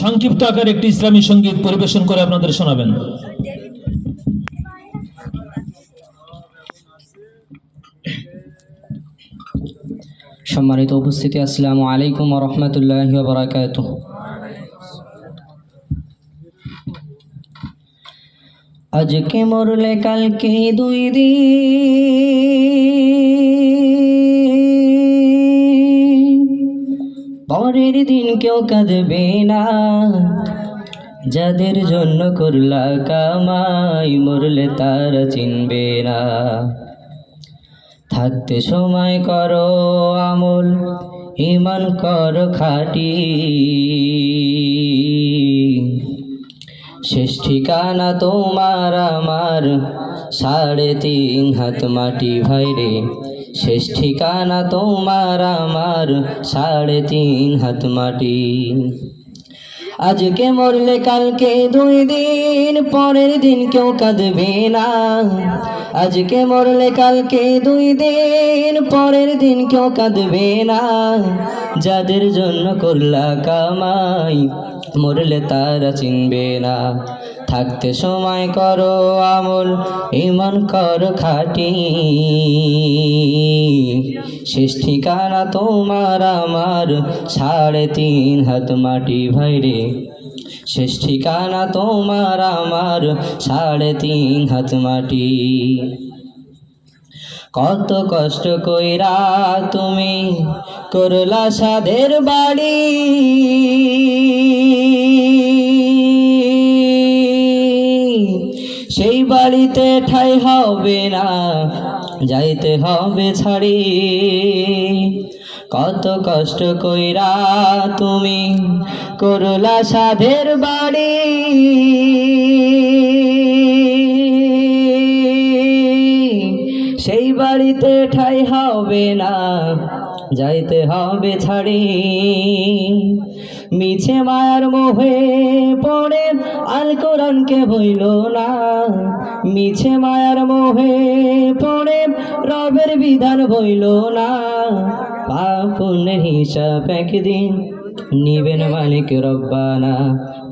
সংক্ষিপ্ত আকারে একটি ইসলামী সঙ্গীত পরিবেশন করে আপনাদের শোনাবেন। সম্মানিত উপস্থিতি, আসসালামু আলাইকুম ওয়া রাহমাতুল্লাহি ওয়া বারাকাতুহু। আজকে মরলে কালকে দুই দিন, পরের দিন কেউ কাঁদবে না। যাদের জন্য করলা কামাই, মরলে তারা চিনবে না। থাকতে সময় করো আমল, ঈমান করো খাঁটি। শেষ ঠিকানা তোমার আমার 3.5 হাত মাটি ভাইরে। শেষ ঠিকানা তোমার আমার 3.5 হাত মাটি। আজকে মরলে কালকে দুই দিন, পরের দিন কেউ কাঁদবে না। আজকে মরলে কালকে দুই দিন, পরের দিন কেউ কাঁদবে না। যাদের জন্য করলা কামাই, মরলে তারা চিনবে না। থাকতে সময় করো আমল, ঈমান করো খাঁটি। শেষ ঠিকানা তোমার আমার 3.5 হাত মাটি ভাইরে। শেষ ঠিকানা তোমার আমার 3.5 হাত মাটি। কত কষ্ট কইরা তুমি করলা সাধের বাড়ি, সেই বাড়িতে ঠাই হবে না, যাইতে হবে ছাড়ি। কত কষ্ট কইরা তুমি করলা সাধের বাড়ি, সেই বাড়িতে ঠাই হবে না, যাইতে হবে ছাড়ি। মিছে মায়ার মোহে পড়ে আল কোরআনকে বইল না। মিছে মায়ার মোহে পড়ে রবের বিধান বইল না। পাপ পুণ্যের হিসাব একদিন নিবেন মালিক রব্বানা।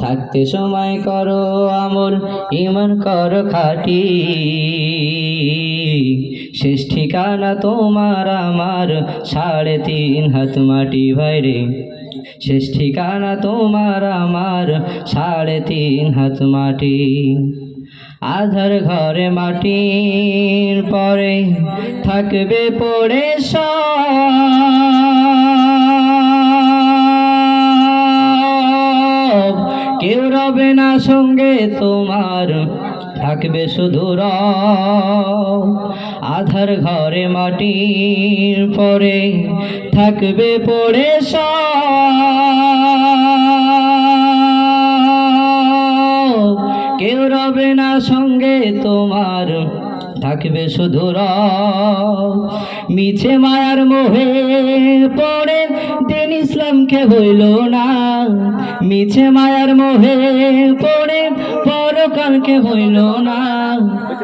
থাকতে সময় করো আমল, ঈমান করো খাঁটি। শেষ ঠিকানা তোমার আমার 3.5 হাত মাটি ভাইরে। শেষ ঠিকানা তোমার আমার 3.5 হাত মাটি। আধার ঘরে মাটির পরে থাকবে পড়ে সব, কেউ রবে না সঙ্গে তোমার, থাকবে শুধু রব। আধার ঘরে মাটির পরে থাকবে পড়ে সব, কেউ রবে না সঙ্গে তোমার, থাকবে শুধু রব। মিছে মায়ার মোহে পড়ে দিন ইসলামকে হইল না। মিছে মায়ার মোহে পড়ে পরকালকে হইল না।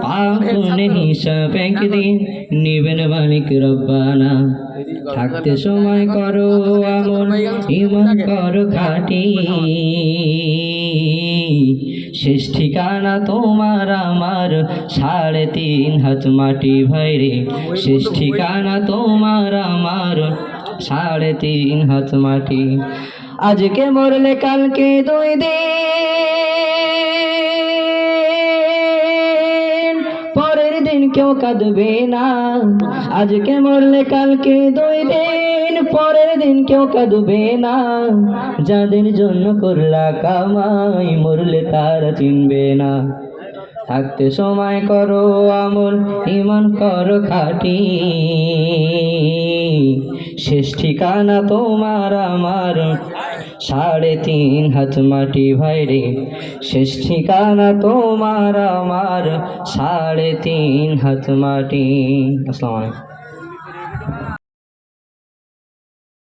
পাপের হিসাব একদিন নিবেন মালিক রব্বানা। থাকতে সময় করো আমল, ঈমান করো খাঁটি। শেষ ঠিকানা তোমার আমার 3.5 হাত মাটি ভাইরে। শেষ ঠিকানা তোমার আমার 3.5 হাত মাটি। আজকে মরলে কালকে দুই দিন, পরের দিন কেউ কাঁদবে না। আজকে মরলে কালকে দুই দিন, পরের দিন কেউ কাঁদবে না। যাদের জন্য করলা কামাই, মরলে তারা চিনবে না। থাকতে সময় করো আমল, ঈমান করো খাঁটি। শেষ ঠিকানা তোমার আমার 3.5 হাত মাটি ভাইরে। শেষ ঠিকানা তোমার আমার 3.5 হাত মাটি। আসসালামু আলাইকুম।